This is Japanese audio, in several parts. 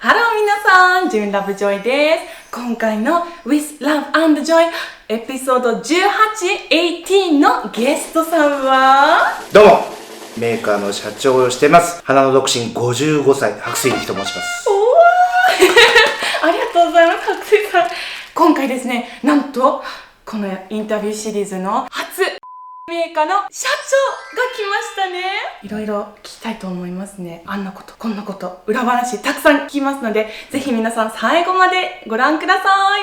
ハロー皆さん、ジュンラブジョイです。今回の With Love and Joy エピソード18、18のゲストさんはどうもメーカーの社長をしてます花の独身55歳白水力と申しますありがとうございます、白水さん。今回ですね、なんとこのインタビューシリーズの初メーカーの社長が来ましたね。いろいろ聞きたいと思いますね。あんなことこんなこと裏話たくさん聞きますので、ぜひ皆さん最後までご覧くださ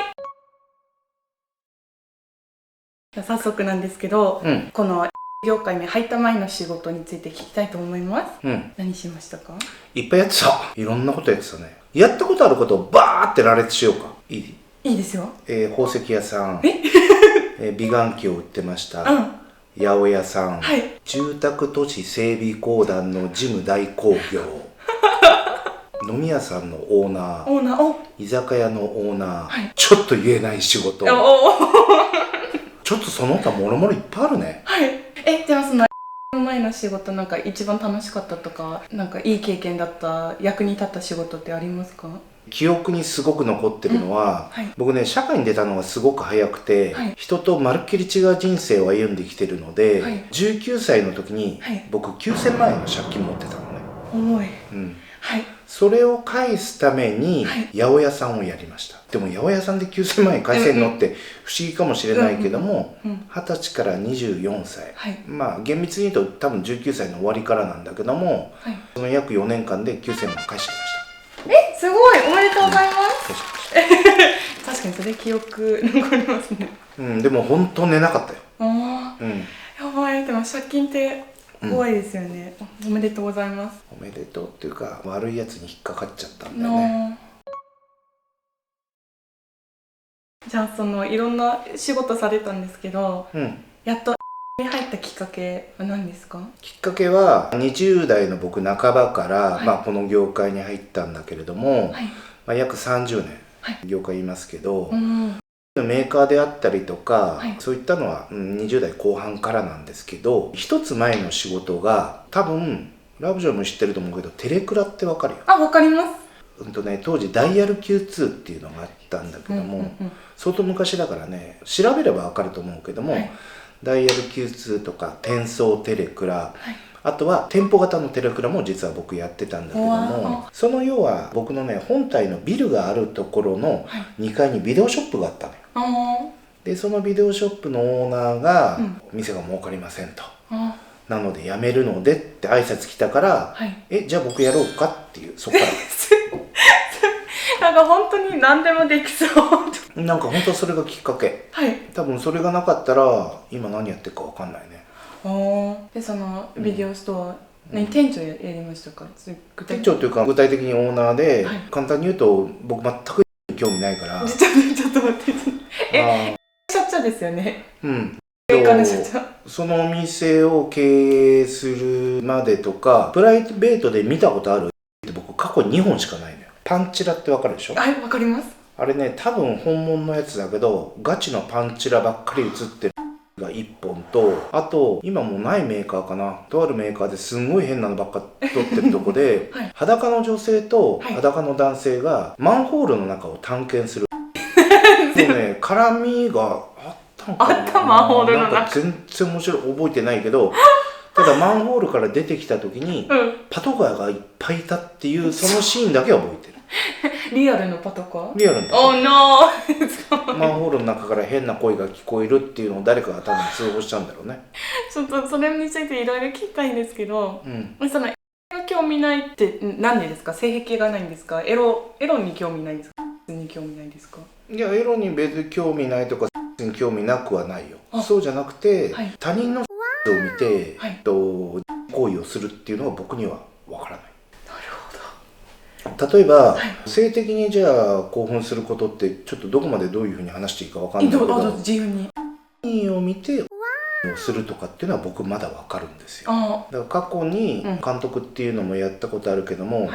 い。早速なんですけど、この業界に入った前の仕事について聞きたいと思います。何しましたか？いっぱいやってた。いろんなことやってたね。やったことあることをバーって羅列しようか。いいですよ。宝石屋さん美顔器を売ってました、八百屋さん、住宅都市整備公団の事務代行業飲み屋さんのオーナー、居酒屋のオーナー、ちょっと言えない仕事ちょっとその他もろもろいっぱいあるね。でもその前の仕事、なんか一番楽しかったとか、なんかいい経験だった、役に立った仕事ってありますか？記憶にすごく残ってるのは、僕ね、社会に出たのがすごく早くて、人とまるっきり違う人生を歩んできてるので、19歳の時に、僕9000万円の借金持ってたのね。重い。それを返すために八百屋さんをやりました。でも八百屋さんで9000万円返せるのって不思議かもしれないけども、20歳から24歳、まあ厳密に言うと多分19歳の終わりからなんだけども、その約4年間で9000万返してきました。すごい、おめでとうございます。確かにそれ記憶残りますね。でも本当寝なかったよ。やばい。でも借金って怖いですよね。おめでとうございます。おめでとうっていうか、悪いやつに引っかかっちゃったんだよね。じゃあ、そのいろんな仕事されたんですけど、やっとに入ったきっかけは何ですか？きっかけは20代の僕半ばから、この業界に入ったんだけれども、約30年、業界いますけど、メーカーであったりとか、そういったのは20代後半からなんですけど、一つ前の仕事が多分ラブジョイも知ってると思うけど、テレクラってわかるよ。わかります。当時ダイヤル Q2 っていうのがあったんだけども、相当昔だからね、調べればわかると思うけども、ダイヤル Q2 とか転送テレクラ、あとは店舗型のテレクラも実は僕やってたんだけども、その要は僕のね、本体のビルがあるところの2階にビデオショップがあったのよ。でそのビデオショップのオーナーが、店が儲かりませんと、なので辞めるのでって挨拶来たから、じゃあ僕やろうかっていう、そっからなんか本当に何でもできそうなんか本当それがきっかけ。多分それがなかったら今何やってるか分かんないね。でそのビデオストア、店長やりましたか？店長というか具体的にオーナーで、簡単に言うと僕全く興味ないから。ちょっと待って社長ですよね。そのお店を経営するまでとか、プライベートで見たことあるって僕過去2本しかないのよ。パンチラってわかるでしょ？わかります。あれね、多分本物のやつだけど、ガチのパンチラばっかり写ってるが1本と、あと今もうないメーカーかな、とあるメーカーですんごい変なのばっか撮ってるとこで、裸の女性と裸の男性がマンホールの中を探検するでもね、絡みがあったのかな。マンホールの中。なんか全然面白い、覚えてないけど、ただマンホールから出てきた時に、パトカーがいっぱいいたっていうそのシーンだけは覚えてる。リアルのパトカー？リアルのパトカー。マンホールの中から変な声が聞こえるっていうのを誰かが多分通報しちゃうんだろうね。ちょっとそれについていろいろ聞きたいんですけど、その興味ないって何でですか？性癖がないんですか？エロに興味ないんですか？に興味ないんですか？いや、エロに別に興味ないとかに興味なくはないよ。そうじゃなくて、他人のを見て、行為をするっていうのは僕には分からない。例えば、性的にじゃあ興奮することってちょっとどこまでどういうふうに話していいか分かんないけど、自由にを見てするとかっていうのは僕まだ分かるんですよ。だから過去に監督っていうのもやったことあるけども、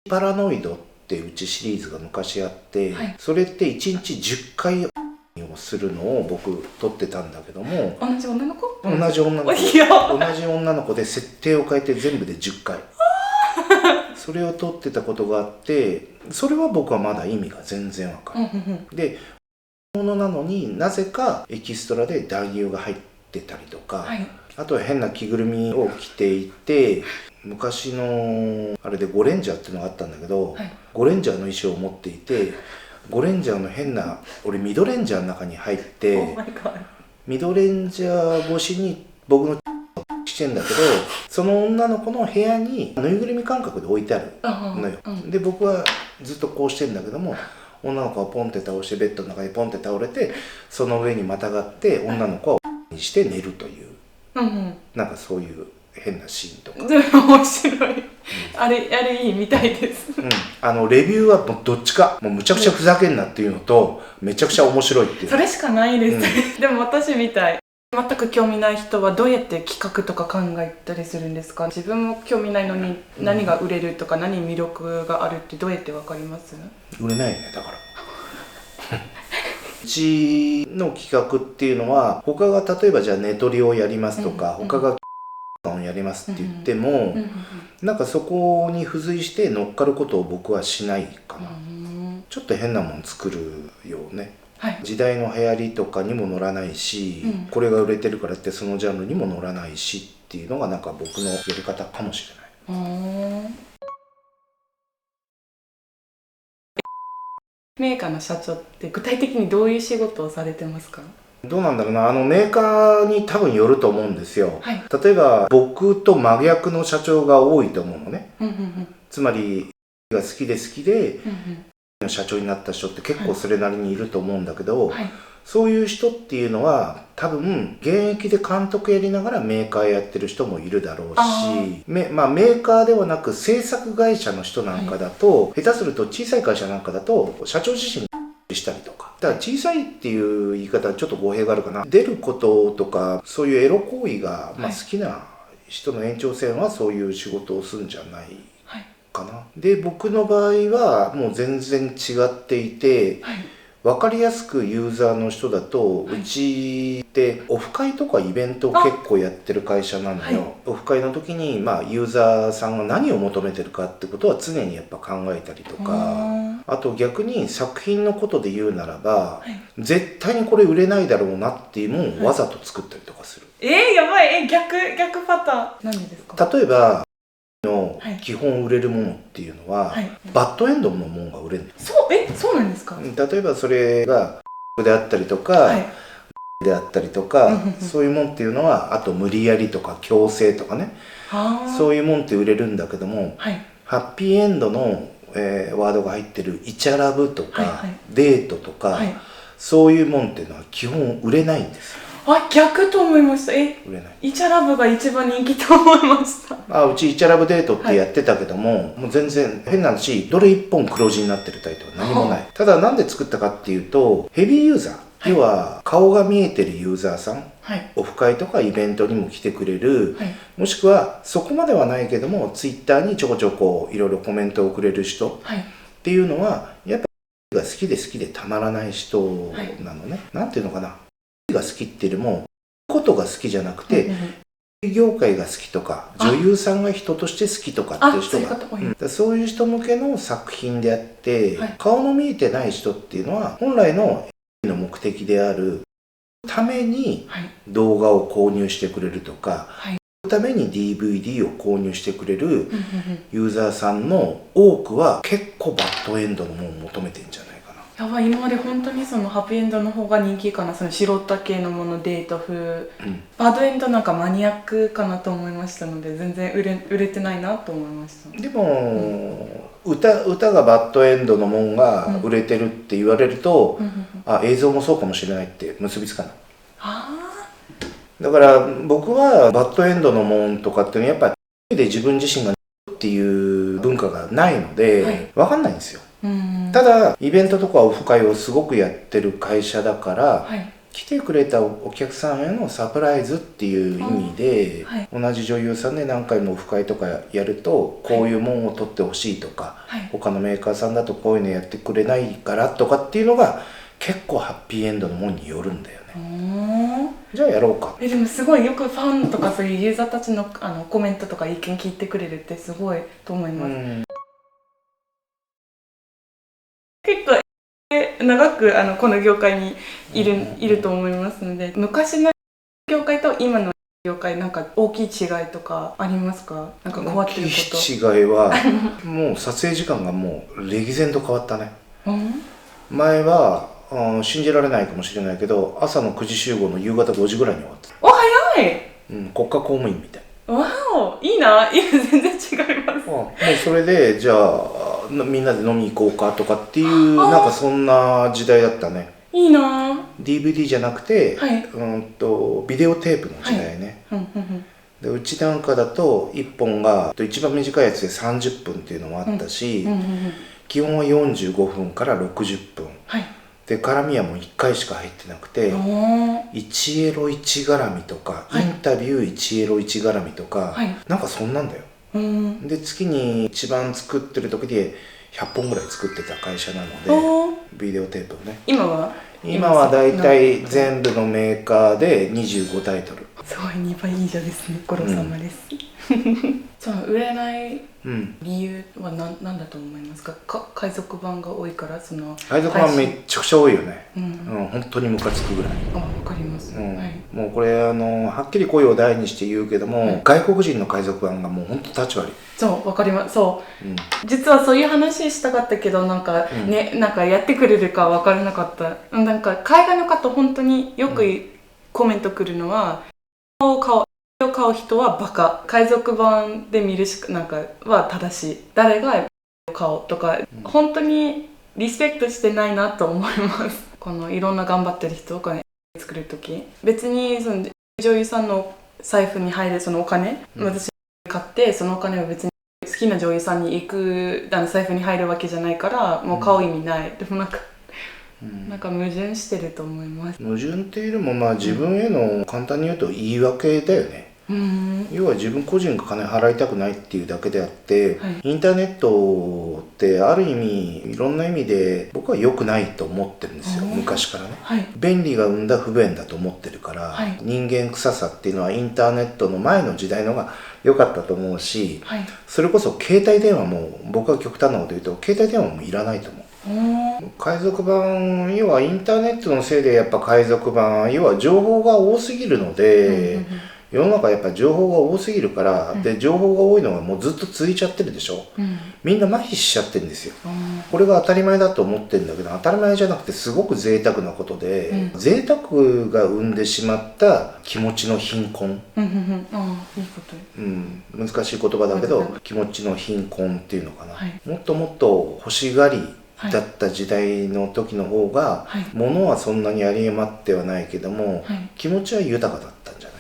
パラノイドってうちシリーズが昔あって、それって1日10回をするのを僕撮ってたんだけども、同じ女の子？同じ女の子で設定を変えて全部で10回それを撮ってたことがあって、それは僕はまだ意味が全然わかる。でものなのになぜかエキストラで男優が入ってたりとか、はい、あとは変な着ぐるみを着ていて、昔のあれでゴレンジャーっていうのがあったんだけど、はい、ゴレンジャーの衣装を持っていて、ゴレンジャーの変な、俺ミドレンジャーの中に入ってミドレンジャー越しに僕のしてんだけど、その女の子の部屋にぬいぐるみ感覚で置いてあるのよ。で僕はずっとこうしてんだけども、女の子はポンって倒してベッドの中にポンって倒れて、その上にまたがって女の子をにして寝るという、なんかそういう変なシーンとか。面白い、あれいいみたいです。レビューはもうどっちか、もうむちゃくちゃふざけんなっていうのと、めちゃくちゃ面白いっていう、それしかないです、でも私みたい全く興味ない人はどうやって企画とか考えたりするんですか？自分も興味ないのに何が売れるとか何に魅力があるってどうやって分かります？売れないよね、だからうちの企画っていうのは、他が例えばじゃあネトリをやりますとか、他がをやりますって言っても、なんかそこに付随して乗っかることを僕はしないかな。ちょっと変なもん作るよね。はい、時代の流行りとかにも乗らないし、これが売れてるからってそのジャンルにも乗らないしっていうのがなんか僕のやり方かもしれない。メーカーの社長って具体的にどういう仕事をされてますか？どうなんだろうな、メーカーに多分よると思うんですよ。はい、例えば僕と真逆の社長が多いと思うのね。つまりが好きで、社長になった人って結構それなりにいると思うんだけど、はい、そういう人っていうのは多分現役で監督やりながらメーカーやってる人もいるだろうし、メーカーではなく制作会社の人なんかだと、はい、下手すると小さい会社なんかだと社長自身したりとか、だから小さいっていう言い方はちょっと語弊があるかな。出ることとかそういうエロ行為が、好きな人の延長線はそういう仕事をするんじゃないかな。で僕の場合はもう全然違っていて、分かりやすくユーザーの人だと、うちってオフ会とかイベントを結構やってる会社なのよ。オフ会の時にユーザーさんが何を求めてるかってことは常にやっぱ考えたりとか、あと逆に作品のことで言うならば、絶対にこれ売れないだろうなっていうものをわざと作ったりとかする。やばい、逆パターン何ですか？例えばの基本売れるものっていうのは、バッドエンドのものが売れるんです。そうなんですか？例えばそれがであったりとか、であったりとか、そういうもんっていうのは、あと無理やりとか強制とかね、そういうもんって売れるんだけども、ハッピーエンドの、ワードが入ってるイチャラブとか、デートとか、そういうもんっていうのは基本売れないんですよ。逆と思いました。売れない。イチャラブが一番人気と思いました。うちイチャラブデートってやってたけども、もう全然変な話、どれ一本黒字になってるタイトルは何もない。ただなんで作ったかっていうと、ヘビーユーザー、要は顔が見えてるユーザーさん、オフ会とかイベントにも来てくれる、もしくはそこまではないけどもツイッターにちょこちょこいろいろコメントをくれる人っていうのは、やっぱりが好きでたまらない人なのね。なんていうのかな、が好きっていうよりもことが好きじゃなくて、業界が好きとか女優さんが人として好きとかっていう人が、そういう人向けの作品であって、顔の見えてない人っていうのは本来の目的であるために動画を購入してくれるとか、ために DVD を購入してくれるユーザーさんの多くは結構バッドエンドのものを求めてんじゃないかな。今まで本当にそのハッピーエンドの方が人気かな。その素人系のもの、デート風、バッドエンドなんかマニアックかなと思いましたので、全然売れてないなと思いました。でも、歌がバッドエンドのもんが売れてるって言われると、映像もそうかもしれないって結びつかない。だから僕はバッドエンドのもんとかっていうのはやっぱりで自分自身がっていう文化がないので分かんないんですよ。ただイベントとかオフ会をすごくやってる会社だから、来てくれたお客さんへのサプライズっていう意味で、同じ女優さんで何回もオフ会とかやるとこういうもんを取ってほしいとか、他のメーカーさんだとこういうのやってくれないからとかっていうのが結構ハッピーエンドのもんによるんだよね。じゃあやろうか。でもすごいよくファンとかそういうユーザーたちのコメントとか意見聞いてくれるってすごいと思います。結構長くこの業界にいると思いますので、昔の業界と今の業界なんか大きい違いとかありますか？なんか変わってること。大きい違いはもう撮影時間がもう歴然と変わったね。前は信じられないかもしれないけど、朝の9時集合の夕方5時ぐらいに終わってた。お、早い。国家公務員みたい。わお、いいな。今全然違います。もうそれでじゃあみんなで飲み行こうかとかっていうなんかそんな時代だったね。いいな。DVD じゃなくて、はい、ビデオテープの時代ね。でうちなんかだと1本が一番短いやつで30分っていうのもあったし、基本は45分から60分、はい、で絡みはもう1回しか入ってなくて、1エロ1絡みとか、インタビュー1エロ1絡みとか、はい、なんかそんなんだよ。で月に一番作ってる時で100本ぐらい作ってた会社なので、ビデオテープをね。今はだいたい全部のメーカーで25タイトル。すごい2倍以上ですね。ご苦労様です。その売れない理由は何だと思いますか？海賊版が多いから、その海賊版めっちゃくちゃ多いよね。本当にムカつくぐらい。わかります。もうこれはっきり声を大にして言うけども、外国人の海賊版がもう本当立ち悪い。そう、わかります。そう、実はそういう話したかったけど、なんかね、なんかやってくれるか分からなかった。なんか海外の方本当によくコメントくるのは、買う人はバカ、海賊版で見るしかなんかは正しい、誰が買おうとか、本当にリスペクトしてないなと思います。このいろんな頑張ってる人が作る時、別にその女優さんの財布に入るそのお金、私買ってそのお金を別に好きな女優さんに行く財布に入るわけじゃないから、もう買う意味ない。でもなんか矛盾してると思います。矛盾っていうよりもまあ自分への、簡単に言うと言い訳だよね。要は自分個人が金払いたくないっていうだけであって、インターネットってある意味いろんな意味で僕は良くないと思ってるんですよ、昔からね。便利が生んだ不便だと思ってるから、人間臭さっていうのはインターネットの前の時代のが良かったと思うし、それこそ携帯電話も、僕は極端なこと言うと携帯電話もいらないと思う。海賊版、要はインターネットのせいでやっぱ海賊版、要は情報が多すぎるので、世の中やっぱ情報が多すぎるから、で情報が多いのがもうずっと続いちゃってるでしょ、みんな麻痺しちゃってるんですよ、これが当たり前だと思ってるんだけど、当たり前じゃなくてすごく贅沢なことで、贅沢が生んでしまった気持ちの貧困、難しい言葉だけど、気持ちの貧困っていうのかな、もっともっと欲しがりだった時代の時の方が、物はそんなに有り余ってはないけども、気持ちは豊かだったんじゃな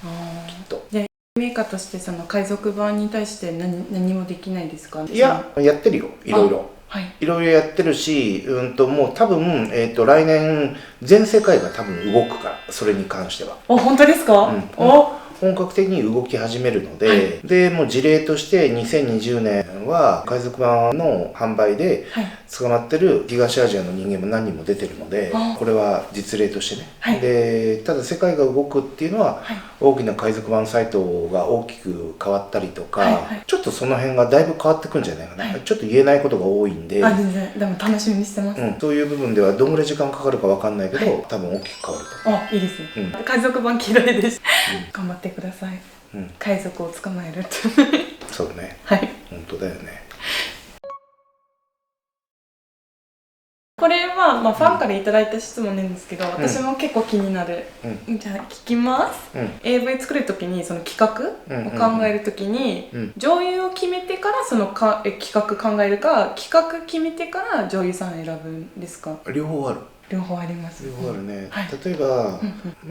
い、きっと。でメーカーとしてその海賊版に対して何もできないですか？いや、やってるよ、いろいろ。いろいろやってるし、もう多分、来年全世界が多分動くから、それに関しては。本当ですか？本格的に動き始めるので、でもう事例として2020年は海賊版の販売で捕まってる東アジアの人間も何人も出てるので、これは実例としてね、でただ世界が動くっていうのは、大きな海賊版サイトが大きく変わったりとか、ちょっとその辺がだいぶ変わってくんじゃないかな、ちょっと言えないことが多いんで、全然でも楽しみにしてます、そういう部分ではどんぐらい時間かかるかわかんないけど、多分大きく変わると。いいですね、海賊版嫌いです、頑張ってください、海賊を捕まえるってそうね、本当だよね。これは、ファンからいただいた質問なんですけど、私も結構気になる、じゃあ聞きます、AV 作る時にその企画を考える時に、女優を決めてからその企画考えるか、企画決めてから女優さん選ぶんですか？両方ある。両方あります。両方あるね。例えば、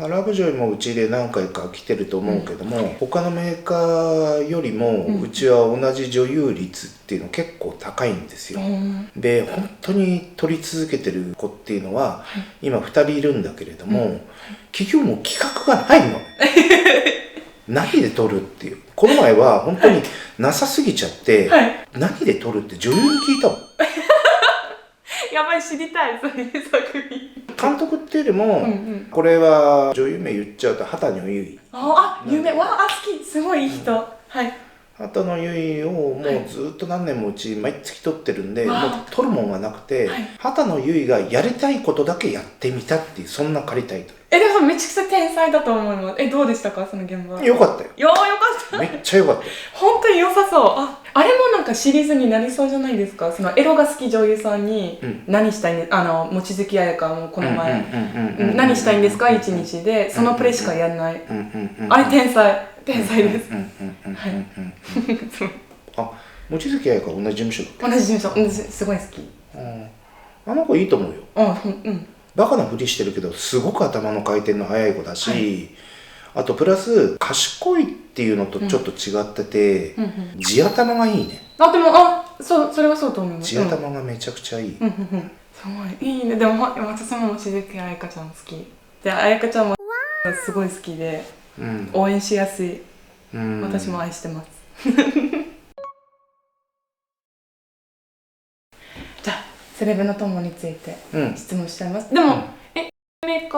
ラブジョイもうちで何回か来てると思うけども、他のメーカーよりもうちは同じ女優率っていうの結構高いんですよ。で本当に撮り続けてる子っていうのは、今2人いるんだけれども、結局もう企画がないの。何で撮るっていう。この前は本当になさすぎちゃって、何で撮るって女優に聞いたもん。やばい、知りたい、そういう作品。監督っていうよりも、これは女優名言っちゃうと畑野由衣。有名、好き、すごいいい人。畑野由衣をもうずっと何年もうち毎月撮ってるんで、もう撮るもんがなくて、畑野由衣がやりたいことだけやってみたっていう、そんな仮タイトル。でもめちゃくちゃ天才だと思います。どうでしたか、その現場。よかったよ。よかった。めっちゃよかったよ。本当に良さそう。あれもなんかシリーズになりそうじゃないですか。そのエロが好き女優さんに何したいんです、望月彩香もこの前何したいんですか一日で、そのプレイしかやんない。あれ天才です。望月彩香同じ事務所だっけ？同じ事務所、すごい好き。あの子いいと思うよ。うんバカなふりしてるけどすごく頭の回転の速い子だし、あとプラス賢いっていうのとちょっと違ってて、地頭がいいね。でもそれはそうと思います。地頭がめちゃくちゃいい。すごいいいね。でも私も望月彩香ちゃん好きで、彩香ちゃんもすごい好きで、応援しやすい。私も愛してます。じゃあセレブの友について質問しちゃいます。でも、メーカ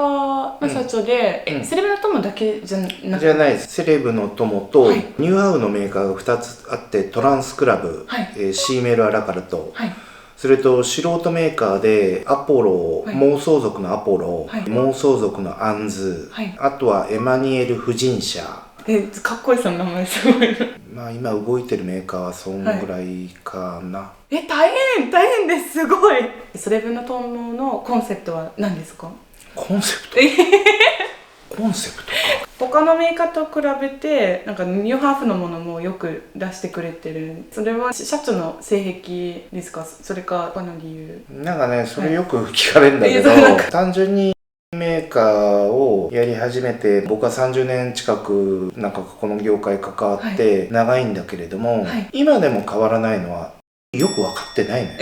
ーの社長で、セレブの友だけじゃなくて？じゃないです。セレブの友と、ニューハウのメーカーが2つあって、トランスクラブ、シーメルアラカルト、それと素人メーカーでアポロ、妄想族のアポロ、妄想族のアンズ、あとはエマニュエル婦人社。かっこいいさ、名前すごい。今動いてるメーカーはそんぐらいかな。大変です。すごい。セレブの友のコンセプトは何ですか？コンセプトコンセプトか。他のメーカーと比べてなんかニューハーフのものもよく出してくれてる。それは社長の性癖ですか？それか他の理由？なんかね、それよく聞かれるんだけど、単純にメーカーをやり始めて、僕は30年近くなんかこの業界関わって長いんだけれども、今でも変わらないのはよく分かってないのよ。